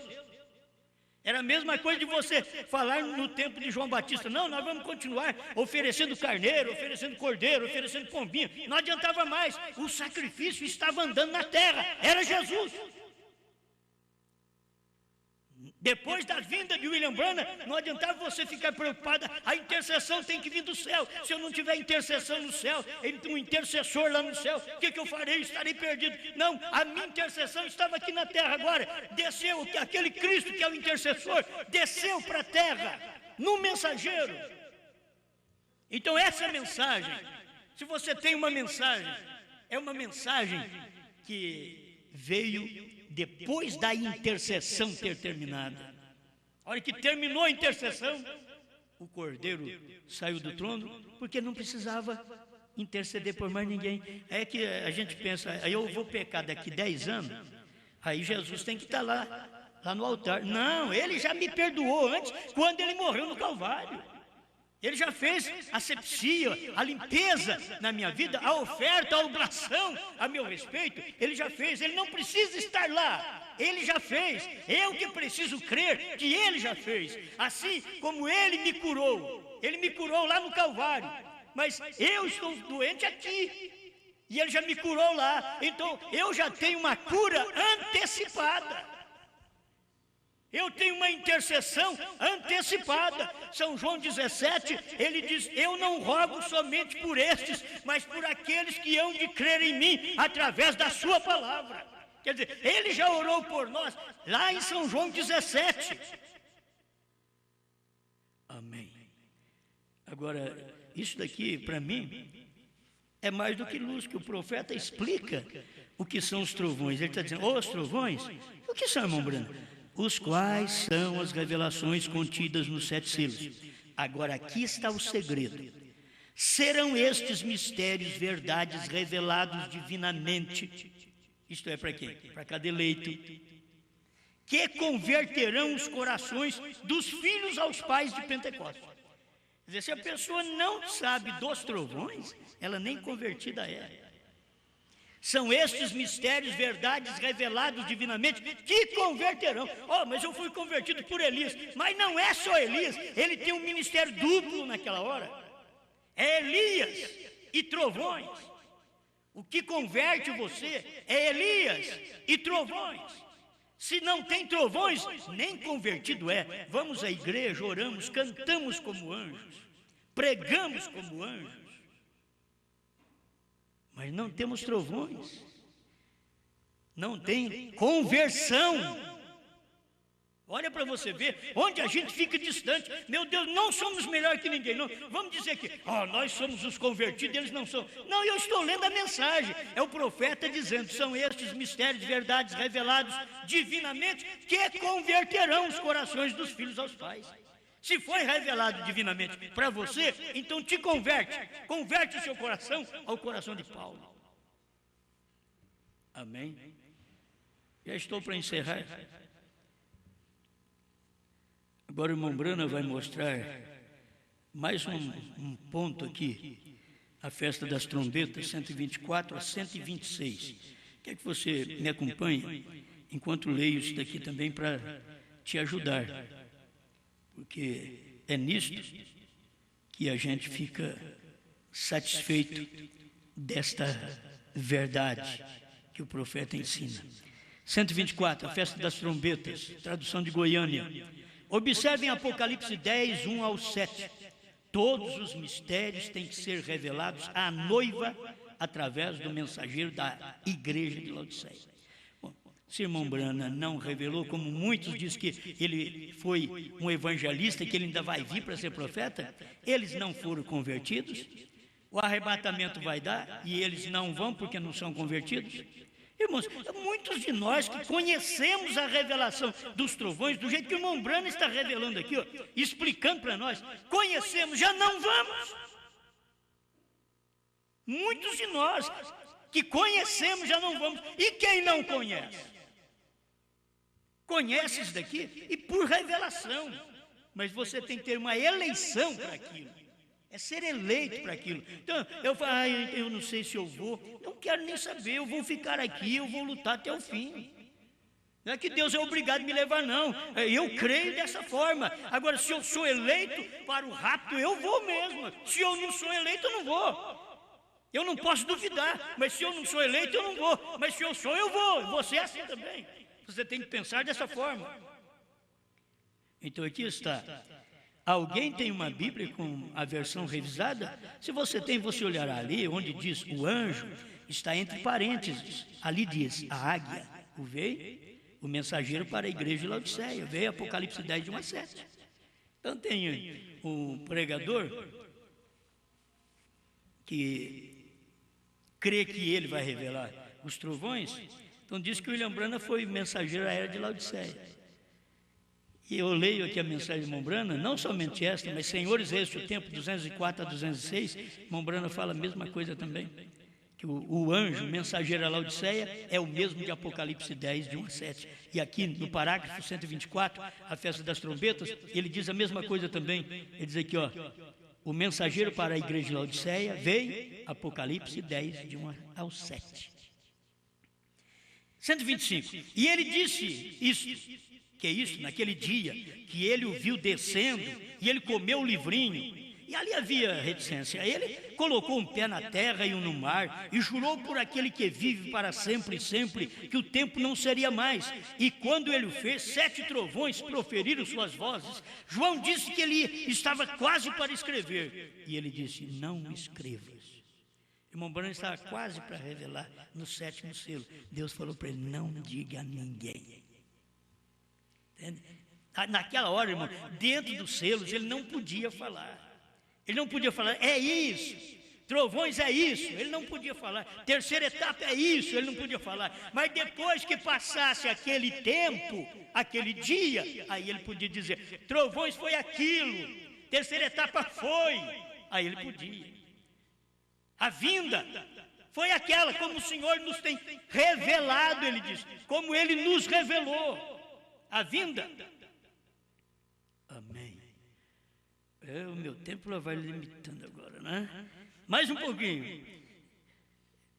S3: Era a mesma coisa de você falar no tempo de João Batista: não, nós vamos continuar oferecendo carneiro, oferecendo cordeiro, oferecendo pombinho. Não adiantava mais, o sacrifício estava andando na terra, era Jesus. Depois da vinda de William Branham, não adiantava você ficar preocupada, a intercessão tem que vir do céu. Se eu não tiver intercessão no céu, um intercessor lá no céu, o que eu farei? Estarei perdido. Não, a minha intercessão estava aqui na terra agora. Desceu, aquele Cristo que é o intercessor, desceu para a terra, no mensageiro. Então essa mensagem, se você tem uma mensagem, é uma mensagem que veio depois da intercessão ter terminado. A hora que terminou a intercessão, o Cordeiro saiu do trono, porque não precisava interceder por mais ninguém. É que a gente pensa: aí eu vou pecar daqui 10 anos, aí Jesus tem que estar lá no altar. Não, ele já me perdoou antes, quando ele morreu no Calvário. Ele já fez a asepsia, a limpeza na minha vida, a oferta, a oblação a meu respeito. Ele já fez, ele não precisa estar lá. Ele já fez. Eu que preciso crer que ele já fez. Assim como ele me curou lá no Calvário. Mas eu estou doente aqui e ele já me curou lá. Então eu já tenho uma cura antecipada. Eu tenho uma intercessão antecipada. São João 17, ele diz: eu não rogo somente por estes, mas por aqueles que hão de crer em mim, através da sua palavra. Quer dizer, ele já orou por nós, lá em São João 17. Amém. Agora, isso daqui, para mim, é mais do que luz, que o profeta explica o que são os trovões. Ele está dizendo: os trovões, o que são, irmão Branham? Os quais são as revelações contidas nos 7 selos. Agora aqui está o segredo. Serão estes mistérios verdades revelados divinamente, isto é, para quem? Para cada eleito, que converterão os corações dos filhos aos pais de Pentecostes. Quer dizer, se a pessoa não sabe dos trovões, ela nem convertida é. São estes mistérios, verdades revelados divinamente, que converterão. Mas eu fui convertido por Elias. Mas não é só Elias, ele tem um ministério duplo naquela hora. É Elias e trovões. O que converte você é Elias e trovões. Se não tem trovões, nem convertido é. Vamos à igreja, oramos, cantamos como anjos, pregamos como anjos, mas não temos trovões, não tem conversão. Olha para você ver onde a gente fica distante. Meu Deus, não somos melhor que ninguém, não. Vamos dizer que nós somos os convertidos, eles não são. Não, eu estou lendo a mensagem. É o profeta dizendo: são estes mistérios, verdades revelados divinamente, que converterão os corações dos filhos aos pais. Se foi revelado divinamente para você, então te converte. Converte o seu coração ao coração de Paulo. Amém? Já estou para encerrar. Agora o irmão Branham vai mostrar mais um ponto aqui. A festa das trombetas, 124 a 126. Quer que você me acompanhe enquanto leio isso daqui também para te ajudar. Porque é nisto que a gente fica satisfeito desta verdade que o profeta ensina. 124, a festa das trombetas, tradução de Goiânia. Observem Apocalipse 10, 1 ao 7. Todos os mistérios têm que ser revelados à noiva através do mensageiro da igreja de Laodiceia. Bom, se irmão Brana não revelou, como muitos dizem que ele foi um evangelista e que ele ainda vai vir para ser profeta, eles não foram convertidos, o arrebatamento vai dar e eles não vão porque não são convertidos. Irmãos, muitos de nós que conhecemos a revelação dos trovões, do jeito que o irmão Brana está revelando aqui, ó, explicando para nós, conhecemos, já não vamos. Muitos de nós que conhecemos já não vamos. E quem não conhece? Conhece isso daqui e por revelação. Mas você tem que ter uma eleição para aquilo. É ser eleito para aquilo. Então, eu falo, eu não sei se eu vou. Não quero nem saber, eu vou ficar aqui, eu vou lutar até o fim. Não é que Deus é obrigado a me levar, não. Eu creio dessa forma. Agora, se eu sou eleito para o rapto, eu vou mesmo. Se eu não sou eleito, eu não vou. Eu não posso duvidar, mas se eu não sou eleito, eu não vou. Mas se eu sou, eu vou. Você é assim também. Você tem que pensar dessa forma. Então aqui está. Alguém tem uma Bíblia com a versão revisada? Se você tem, você olhará ali, onde diz o anjo, está entre parênteses. Ali diz a águia, o veio, o mensageiro para a igreja de Laodiceia. Veio Apocalipse 10, de 1 a 7. Então tem um pregador que crê que ele vai revelar os trovões. Então diz que William Brana foi mensageiro à era de Laodiceia. E eu leio aqui a mensagem de irmão Brana, não somente esta, mas Senhores, este o tempo 204 a 206, irmão Brana fala a mesma coisa também, que o anjo mensageiro à Laodiceia é o mesmo de Apocalipse 10, de 1 a 7. E aqui no parágrafo 124, a festa das trombetas, ele diz a mesma coisa também. Ele diz aqui, ó, o mensageiro para a igreja de Laodiceia veio, Apocalipse 10, de 1 ao 7. 125. E ele disse isso, que é isso, naquele dia, que ele o viu descendo, e ele comeu o livrinho, e ali havia reticência. Ele colocou um pé na terra e um no mar, e jurou por aquele que vive para sempre e sempre, que o tempo não seria mais. E quando ele o fez, 7 trovões proferiram suas vozes. João disse que ele estava quase para escrever, e ele disse, não escrevas. Irmão Brana estava quase para revelar no 7º selo. Deus falou para ele, não diga a ninguém. Entende? Naquela hora, irmão, dentro dos selos, ele não podia falar. Ele não podia falar, é isso. Trovões é isso. Ele não podia falar. Terceira etapa é isso. Ele não podia falar. Mas depois que passasse aquele tempo, aquele dia, aí ele podia dizer, trovões foi aquilo. Terceira etapa foi. Aí ele podia. A vinda foi aquela, como o Senhor nos tem revelado, ele diz. Como ele nos revelou. A vinda. Amém. O meu tempo vai limitando agora, né? Mais um pouquinho.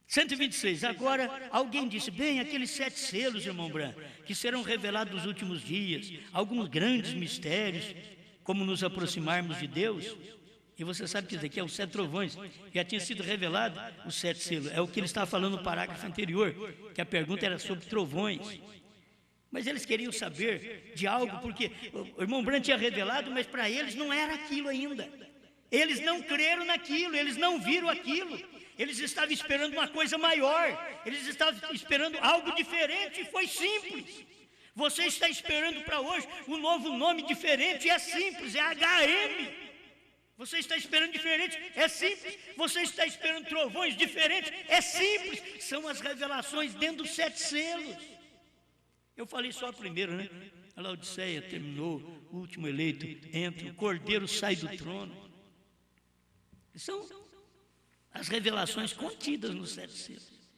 S3: 126. Agora, alguém disse, bem, aqueles 7 selos, irmão Branco, que serão revelados nos últimos dias, alguns grandes mistérios, como nos aproximarmos de Deus. E você sabe que isso aqui é os 7 trovões. Já tinha sido revelado os 7 selos. É o que ele estava falando no parágrafo anterior, que a pergunta era sobre trovões. Mas eles queriam saber de algo, porque o irmão Branco tinha revelado, mas para eles não era aquilo ainda. Eles não creram naquilo, eles não viram aquilo. Eles estavam esperando uma coisa maior, eles estavam esperando algo diferente, e foi simples. Você está esperando para hoje um novo nome diferente, é simples, é HM. Você está esperando diferente, é simples. Você está esperando trovões diferentes, é simples. São as revelações dentro dos 7 selos. Eu falei só primeiro, né? A Laodiceia terminou, o último eleito entra, o Cordeiro sai do trono. São as revelações contidas nos 7 selos.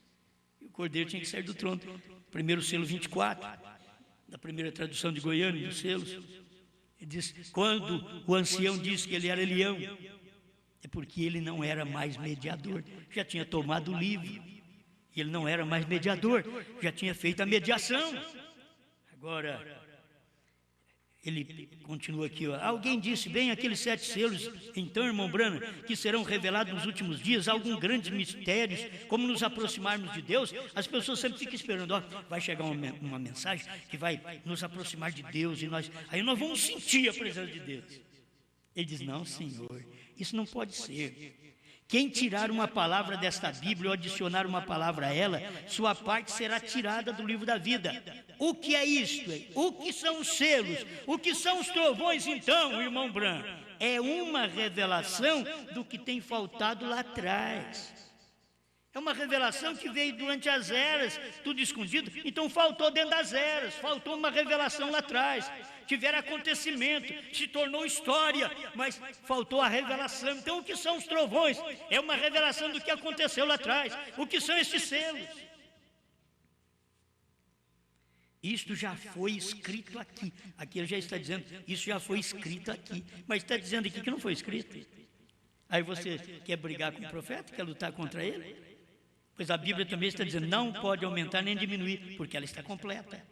S3: E o Cordeiro tinha que sair do trono. Primeiro selo 24, da primeira tradução de Goiânia, dos selos. Ele diz, quando o ancião disse que ele era leão, é porque ele não era mais mediador. Já tinha tomado o livro. Ele não era mais mediador, já tinha feito a mediação. Agora, ele continua aqui, ó. Alguém disse, bem, aqueles 7 selos, então, irmão Brana, que serão revelados nos últimos dias, alguns grandes mistérios, como nos aproximarmos de Deus. As pessoas sempre ficam esperando, ó, vai chegar uma mensagem que vai nos aproximar de Deus, e aí nós vamos sentir a presença de Deus. Ele diz, não, Senhor, isso não pode ser. Quem tirar uma palavra desta Bíblia ou adicionar uma palavra a ela, sua parte será tirada do livro da vida. O que é isto? O que são os selos? O que são os trovões, então, irmão Branco? É uma revelação do que tem faltado lá atrás. É uma revelação que veio durante as eras, tudo escondido. Então faltou dentro das eras, faltou uma revelação lá atrás. Tiveram acontecimento, se tornou história, mas faltou a revelação. Então o que são os trovões? É uma revelação do que aconteceu lá atrás. O que são esses selos? Isto já foi escrito aqui. Aqui ele já está dizendo, isso já foi escrito aqui. Mas está dizendo aqui que não foi escrito. Aí você quer brigar com o profeta? Quer lutar contra ele? Pois a Bíblia também está dizendo, não pode aumentar nem diminuir, porque ela está completa.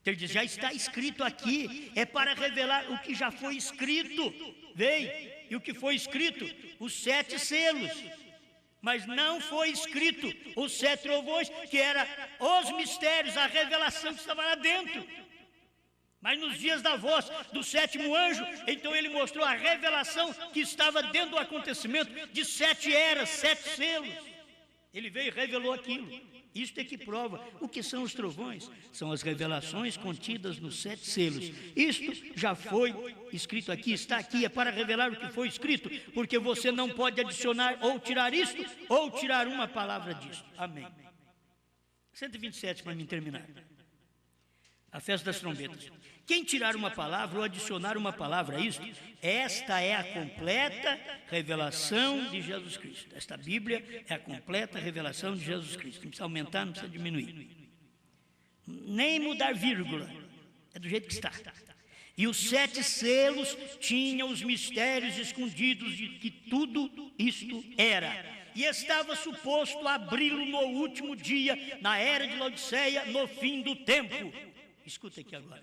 S3: Então ele diz, já está escrito aqui, é para revelar o que já foi escrito. Veio, e o que foi escrito? Os 7 selos. Mas não foi escrito os 7 trovões, que eram os mistérios, a revelação que estava lá dentro. Mas nos dias da voz do 7º anjo, então ele mostrou a revelação que estava dentro do acontecimento de 7 eras, 7 selos. Ele veio e revelou aquilo. Isto é que prova o que são os trovões. São as revelações contidas nos 7 selos. Isto já foi escrito aqui, está aqui, é para revelar o que foi escrito, porque você não pode adicionar ou tirar isto, ou tirar uma palavra disto. Amém. 127 para mim terminar. A festa das trombetas. Quem tirar uma palavra ou adicionar uma palavra a isto, esta é a completa revelação de Jesus Cristo. Esta Bíblia é a completa revelação de Jesus Cristo. Não precisa aumentar, não precisa diminuir. Nem mudar vírgula. É do jeito que está. E os 7 selos tinham os mistérios escondidos de que tudo isto era. E estava suposto abri-lo no último dia, na era de Laodiceia, no fim do tempo. Escuta aqui agora.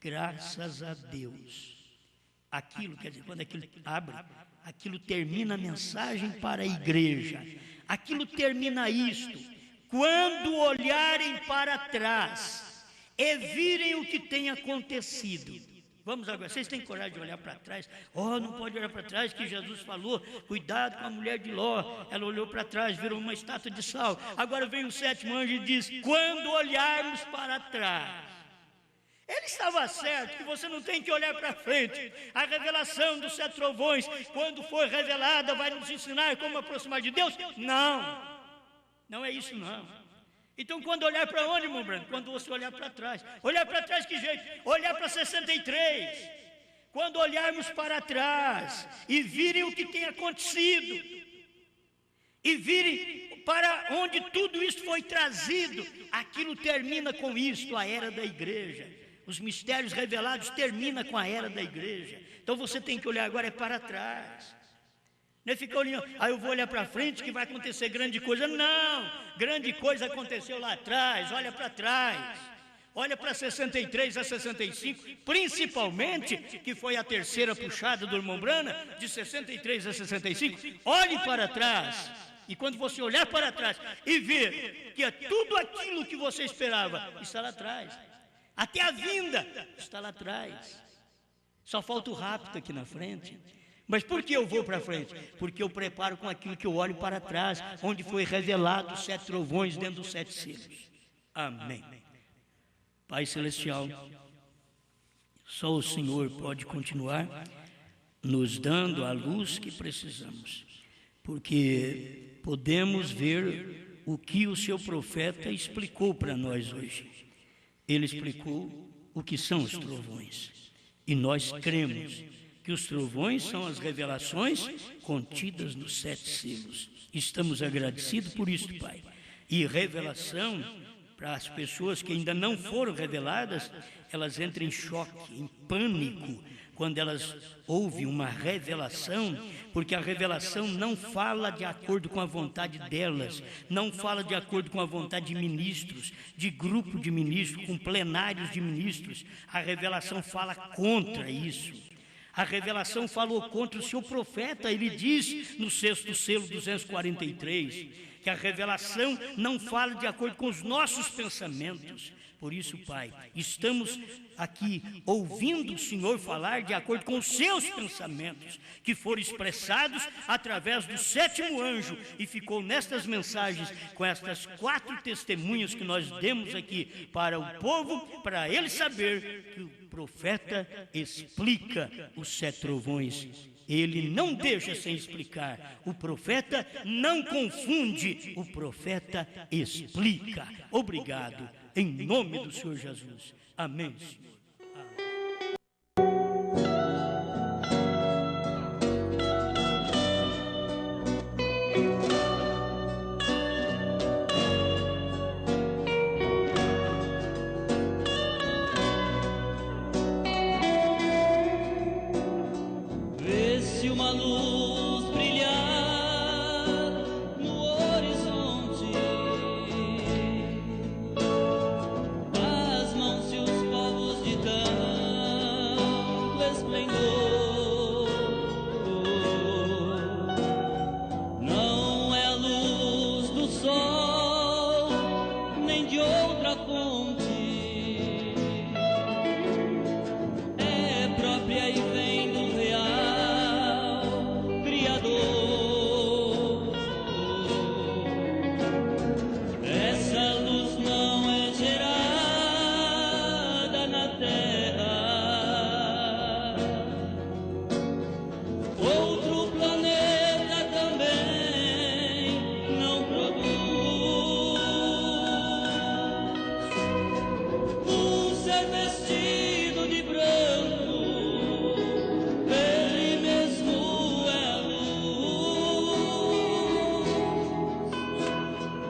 S3: Graças a Deus. Aquilo, quer dizer, quando aquilo abre, aquilo termina a mensagem para a igreja. Aquilo termina isto. Quando olharem para trás e virem o que tem acontecido. Vamos agora, vocês têm coragem de olhar para trás? Oh, não pode olhar para trás, que Jesus falou, cuidado com a mulher de Ló. Ela olhou para trás, virou uma estátua de sal. Agora vem o 7º anjo e diz, quando olharmos para trás. Ele estava certo que você não tem que olhar para frente. A revelação dos 7 trovões, quando for revelada, vai nos ensinar como aproximar de Deus? Não, não é isso não. Então quando olhar para onde, irmão Branco? Quando você olhar para trás. Olhar para trás que jeito? Olhar para 63. Quando olharmos para trás e virem o que tem acontecido, e virem para onde tudo isso foi trazido, aquilo termina com isto, a era da igreja. Os mistérios revelados terminam com a era da igreja. Então você tem que olhar agora para trás. Não é ficar olhando, eu vou olhar para frente que vai acontecer grande coisa. Não, grande coisa aconteceu lá atrás, olha para trás. Olha para 63 a 65, principalmente, que foi a terceira puxada do irmão Brana, de 63 a 65. Olhe para trás. E quando você olhar para trás e ver que é tudo aquilo que você esperava está lá atrás. Até a vinda está lá atrás. Só falta o rapto aqui na frente. Mas por que eu vou para frente? Porque eu preparo com aquilo que eu olho para trás, onde foi revelado os 7 trovões dentro dos 7 selos. Amém. Pai Celestial, só o Senhor pode continuar nos dando a luz que precisamos, porque podemos ver o que o seu profeta explicou para nós hoje. Ele explicou o que são os trovões. E nós cremos que os trovões são as revelações contidas nos 7 selos. Estamos agradecidos por isso, Pai. E revelação, para as pessoas que ainda não foram reveladas, elas entram em choque, em pânico, quando elas ouvem uma revelação, porque a revelação não fala de acordo com a vontade delas, não fala de acordo com a vontade de ministros, de grupo de ministros, com plenários de ministros. A revelação fala contra isso. A revelação falou contra o seu profeta. Ele diz no 6º selo 243, que a revelação não fala de acordo com os nossos pensamentos. Por isso, Pai, estamos aqui ouvindo o Senhor falar de acordo com os seus pensamentos, que foram expressados através do 7º anjo, e ficou nestas mensagens, com estas 4 testemunhas que nós demos aqui para o povo, para ele saber que o profeta explica os 7 trovões. Ele não deixa sem explicar. O profeta não confunde, o profeta explica. Obrigado, em nome do Senhor Jesus. Amém, Senhor.
S4: Uma luz brilhar no horizonte, as mãos e os povos de tanto esplendor. Não é a luz do sol, nem de outra fonte, é própria e vem do real Criador. Essa luz não é gerada na terra, outro planeta também não produz. Um ser vestido de branco, ele mesmo é a luz.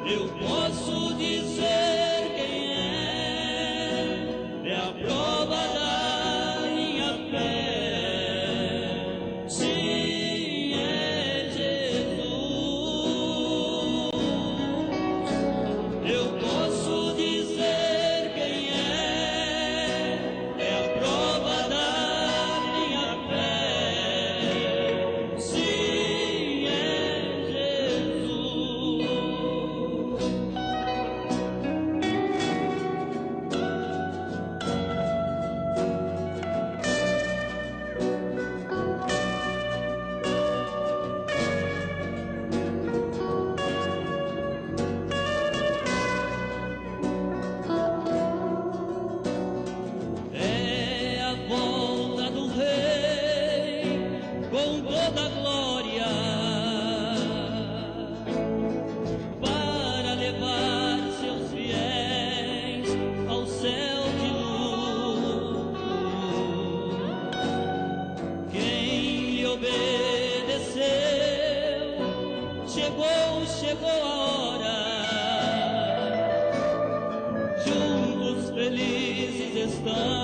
S4: Eu posso dizer quem é a prova da minha fé. Sim, é Jesus. Eu posso dizer quem é a prova da minha fé. Sim, é Jesus. É a volta do Rei com toda a glória, para levar seus fiéis ao céu de luz. Quem lhe obedeceu, chegou a hora. Juntos felizes estão